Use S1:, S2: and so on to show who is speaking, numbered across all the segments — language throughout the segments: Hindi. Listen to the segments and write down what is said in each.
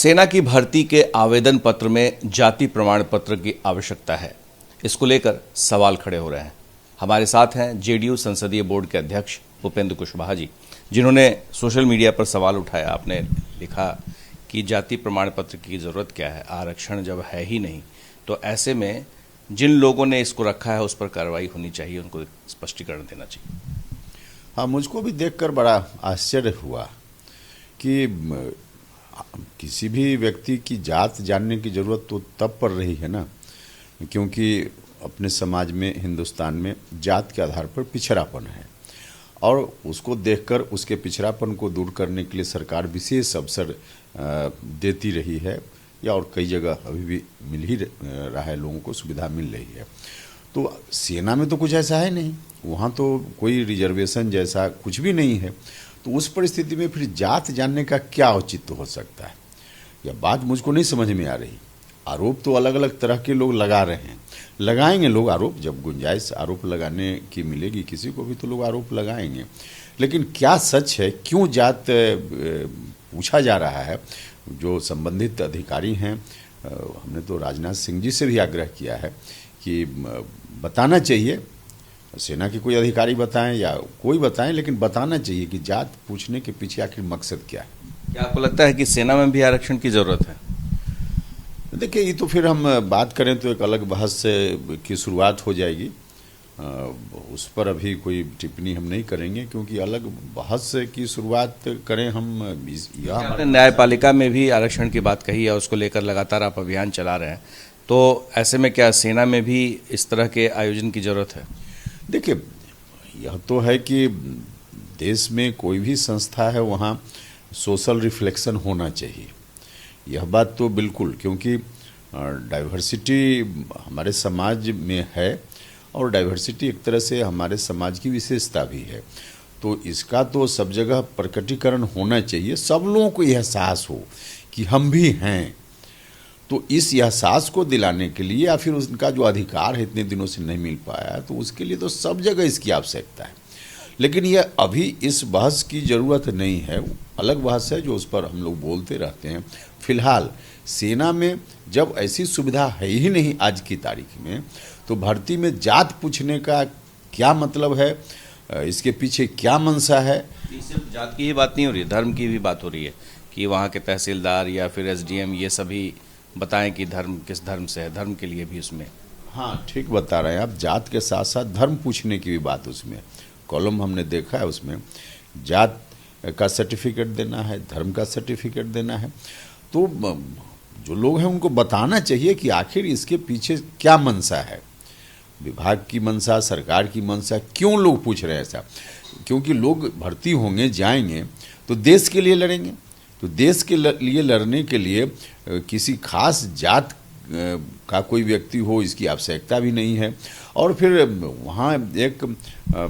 S1: सेना की भर्ती के आवेदन पत्र में जाति प्रमाण पत्र की आवश्यकता है। इसको लेकर सवाल खड़े हो रहे हैं। हमारे साथ हैं जेडीयू संसदीय बोर्ड के अध्यक्ष उपेंद्र कुशवाहा जी, जिन्होंने सोशल मीडिया पर सवाल उठाया। आपने लिखा कि जाति प्रमाण पत्र की जरूरत क्या है, आरक्षण जब है ही नहीं, तो ऐसे में जिन लोगों ने इसको रखा है उस पर कार्रवाई होनी चाहिए, उनको स्पष्टीकरण देना चाहिए।
S2: हाँ, मुझको भी देखकर बड़ा आश्चर्य हुआ कि किसी भी व्यक्ति की जात जानने की जरूरत तो तब पड़ रही है ना, क्योंकि अपने समाज में, हिंदुस्तान में जात के आधार पर पिछड़ापन है और उसको देखकर उसके पिछड़ापन को दूर करने के लिए सरकार विशेष अवसर देती रही है, या और कई जगह अभी भी मिल ही रहा है, लोगों को सुविधा मिल रही है। तो सेना में तो कुछ ऐसा है नहीं, वहाँ तो कोई रिजर्वेशन जैसा कुछ भी नहीं है। तो उस परिस्थिति में फिर जात जानने का क्या औचित्य हो सकता है, यह बात मुझको नहीं समझ में आ रही। आरोप तो अलग अलग तरह के लोग लगा रहे हैं, लगाएंगे लोग आरोप, जब गुंजाइश आरोप लगाने की मिलेगी किसी को भी तो लोग आरोप लगाएंगे। लेकिन क्या सच है, क्यों जात पूछा जा रहा है? जो संबंधित अधिकारी हैं, हमने तो राजनाथ सिंह जी से भी आग्रह किया है कि बताना चाहिए, सेना के कोई अधिकारी बताएं या कोई बताएं, लेकिन बताना चाहिए कि जात पूछने के पीछे आखिर मकसद क्या है।
S1: क्या आपको लगता है कि सेना में भी आरक्षण की जरूरत है?
S2: देखिए, ये तो फिर हम बात करें तो एक अलग बहस की शुरुआत हो जाएगी। उस पर अभी कोई टिप्पणी हम नहीं करेंगे, क्योंकि अलग बहस की शुरुआत करें हम।
S1: आपने न्यायपालिका में भी आरक्षण की बात कही है, उसको लेकर लगातार आप अभियान चला रहे हैं, तो ऐसे में क्या सेना में भी इस तरह के आयोजन की जरूरत है?
S2: देखिए, यह तो है कि देश में कोई भी संस्था है वहाँ सोशल रिफ्लेक्शन होना चाहिए, यह बात तो बिल्कुल, क्योंकि डाइवर्सिटी हमारे समाज में है और डाइवर्सिटी एक तरह से हमारे समाज की विशेषता भी है। तो इसका तो सब जगह प्रकटीकरण होना चाहिए, सब लोगों को यह एहसास हो कि हम भी हैं। तो इस एहसास को दिलाने के लिए, या फिर उनका जो अधिकार है इतने दिनों से नहीं मिल पाया, तो उसके लिए तो सब जगह इसकी आवश्यकता है। लेकिन यह अभी इस बहस की ज़रूरत नहीं है, अलग बहस है जो उस पर हम लोग बोलते रहते हैं। फिलहाल सेना में जब ऐसी सुविधा है ही नहीं आज की तारीख में, तो भर्ती में जात पूछने का क्या मतलब है, इसके पीछे क्या मंशा है?
S1: सिर्फ जात की ही बात नहीं हो रही है, धर्म की भी बात हो रही है कि वहाँ के तहसीलदार या फिर एसडीएम ये सभी बताएं कि धर्म किस धर्म से है, धर्म के लिए भी उसमें।
S2: हाँ, ठीक बता रहे हैं आप, जात के साथ साथ धर्म पूछने की भी बात उसमें, कॉलम हमने देखा है, उसमें जात का सर्टिफिकेट देना है, धर्म का सर्टिफिकेट देना है। तो जो लोग हैं उनको बताना चाहिए कि आखिर इसके पीछे क्या मंशा है, विभाग की मंशा, सरकार की मंशा, क्यों लोग पूछ रहे हैं ऐसा? क्योंकि लोग भर्ती होंगे, जाएंगे तो देश के लिए लड़ेंगे, तो देश के लिए लड़ने के लिए किसी खास जात का कोई व्यक्ति हो इसकी आवश्यकता भी नहीं है। और फिर वहाँ एक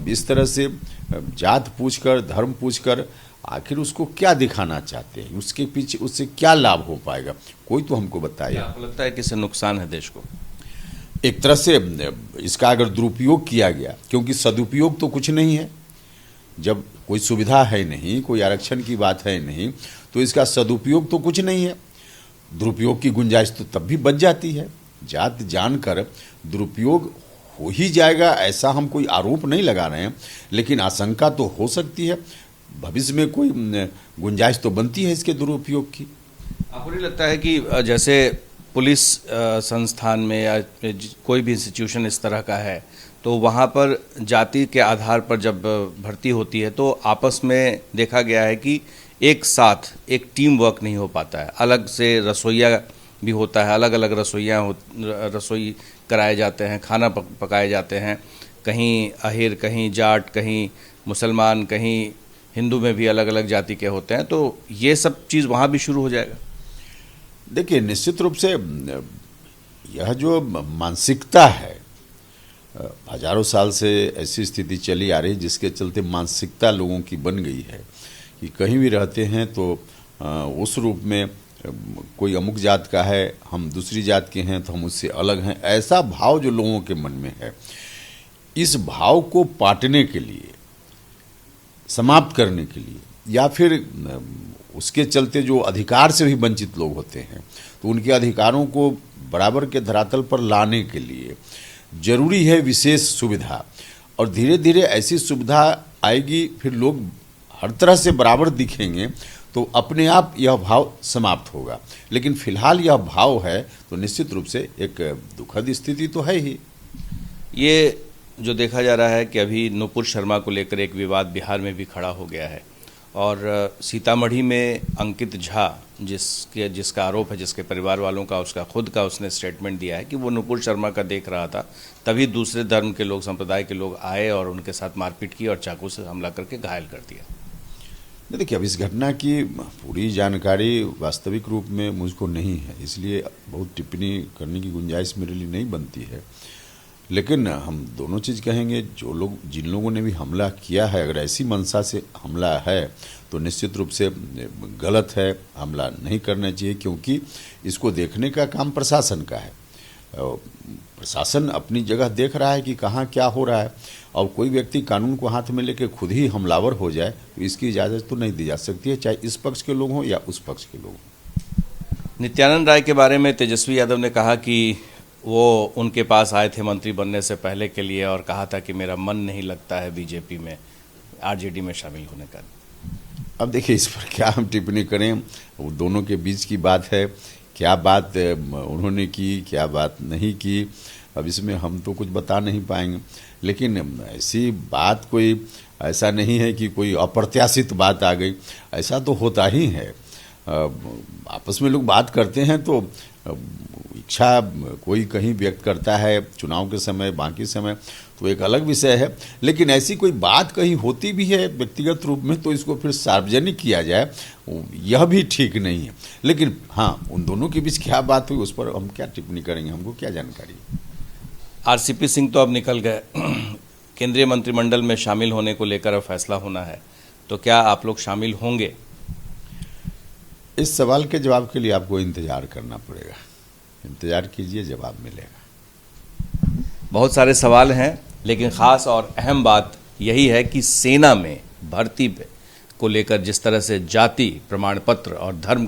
S2: इस तरह से जात पूछकर, धर्म पूछकर आखिर उसको क्या दिखाना चाहते हैं, उसके पीछे उससे क्या लाभ हो पाएगा, कोई तो हमको बताए।
S1: आपको लगता है कि इससे नुकसान है देश को?
S2: एक तरह से इसका अगर दुरुपयोग किया गया, क्योंकि सदुपयोग तो कुछ नहीं है, जब कोई सुविधा है नहीं, कोई आरक्षण की बात है नहीं, तो इसका सदुपयोग तो कुछ नहीं है। दुरुपयोग की गुंजाइश तो तब भी बच जाती है। जात जानकर दुरुपयोग हो ही जाएगा ऐसा हम कोई आरोप नहीं लगा रहे हैं, लेकिन आशंका तो हो सकती है, भविष्य में कोई गुंजाइश तो बनती है इसके दुरुपयोग की।
S1: आपको नहीं लगता है कि जैसे पुलिस संस्थान में या कोई भी इंस्टीट्यूशन इस तरह का है, तो वहाँ पर जाति के आधार पर जब भर्ती होती है तो आपस में देखा गया है कि एक साथ एक टीम वर्क नहीं हो पाता है, अलग से रसोइया भी होता है, अलग अलग रसोई कराए जाते हैं, खाना पकाए जाते हैं, कहीं अहिर, कहीं जाट, कहीं मुसलमान, कहीं हिंदू में भी अलग अलग जाति के होते हैं, तो ये सब चीज़ वहाँ भी शुरू हो जाएगा।
S2: देखिए, निश्चित रूप से यह जो मानसिकता है, हजारों साल से ऐसी स्थिति चली आ रही, जिसके चलते मानसिकता लोगों की बन गई है कि कहीं भी रहते हैं तो उस रूप में कोई अमुक जात का है, हम दूसरी जात के हैं तो हम उससे अलग हैं, ऐसा भाव जो लोगों के मन में है, इस भाव को पाटने के लिए, समाप्त करने के लिए, या फिर उसके चलते जो अधिकार से भी वंचित लोग होते हैं, तो उनके अधिकारों को बराबर के धरातल पर लाने के लिए जरूरी है विशेष सुविधा। और धीरे धीरे ऐसी सुविधा आएगी, फिर लोग हर तरह से बराबर दिखेंगे, तो अपने आप यह भाव समाप्त होगा। लेकिन फिलहाल यह भाव है तो निश्चित रूप से एक दुखद स्थिति तो है ही।
S1: ये जो देखा जा रहा है कि अभी नुपुर शर्मा को लेकर एक विवाद बिहार में भी खड़ा हो गया है, और सीतामढ़ी में अंकित झा जिसका आरोप है, जिसके परिवार वालों का, उसका खुद का उसने स्टेटमेंट दिया है कि वो नुपुर शर्मा का देख रहा था, तभी दूसरे धर्म के लोग, संप्रदाय के लोग आए और उनके साथ मारपीट की और चाकू से हमला करके घायल कर दिया।
S2: देखिए, अब इस घटना की पूरी जानकारी वास्तविक रूप में मुझको नहीं है, इसलिए बहुत टिप्पणी करने की गुंजाइश मेरे लिए नहीं बनती है। लेकिन हम दोनों चीज़ कहेंगे, जिन लोगों ने भी हमला किया है, अगर ऐसी मंशा से हमला है तो निश्चित रूप से गलत है, हमला नहीं करना चाहिए, क्योंकि इसको देखने का काम प्रशासन का है। प्रशासन अपनी जगह देख रहा है कि कहाँ क्या हो रहा है, और कोई व्यक्ति कानून को हाथ में लेकर खुद ही हमलावर हो जाए तो इसकी इजाज़त तो नहीं दी जा सकती है, चाहे इस पक्ष के लोग हों या उस पक्ष के लोग हों।
S1: नित्यानंद राय के बारे में तेजस्वी यादव ने कहा कि वो उनके पास आए थे मंत्री बनने से पहले के लिए और कहा था कि मेरा मन नहीं लगता है बीजेपी में, आरजेडी में शामिल होने का।
S2: अब देखिए, इस पर क्या हम टिप्पणी करें, वो दोनों के बीच की बात है, क्या बात उन्होंने की, क्या बात नहीं की, अब इसमें हम तो कुछ बता नहीं पाएंगे। लेकिन ऐसी बात कोई ऐसा नहीं है कि कोई अप्रत्याशित बात आ गई, ऐसा तो होता ही है। आपस में लोग बात करते हैं तो इच्छा कोई कहीं व्यक्त करता है, चुनाव के समय, बाकी समय तो एक अलग विषय है। लेकिन ऐसी कोई बात कहीं होती भी है व्यक्तिगत रूप में, तो इसको फिर सार्वजनिक किया जाए, यह भी ठीक नहीं है। लेकिन हाँ, उन दोनों के बीच क्या बात हुई उस पर हम क्या टिप्पणी करेंगे, हमको क्या जानकारी।
S1: आरसीपी सिंह तो अब निकल गए, केंद्रीय मंत्रिमंडल में शामिल होने को लेकर अब फैसला होना है, तो क्या आप लोग शामिल होंगे?
S2: इस सवाल के जवाब के लिए आपको इंतजार करना पड़ेगा, इंतजार कीजिए, जवाब मिलेगा।
S1: बहुत सारे सवाल हैं, लेकिन ख़ास और अहम बात यही है कि सेना में भर्ती को लेकर जिस तरह से जाति प्रमाण पत्र और धर्म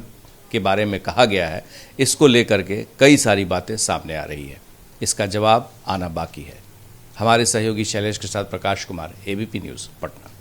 S1: के बारे में कहा गया है, इसको लेकर के कई सारी बातें सामने आ रही है। इसका जवाब आना बाकी है। हमारे सहयोगी शैलेश के साथ प्रकाश कुमार, एबीपी न्यूज़, पटना।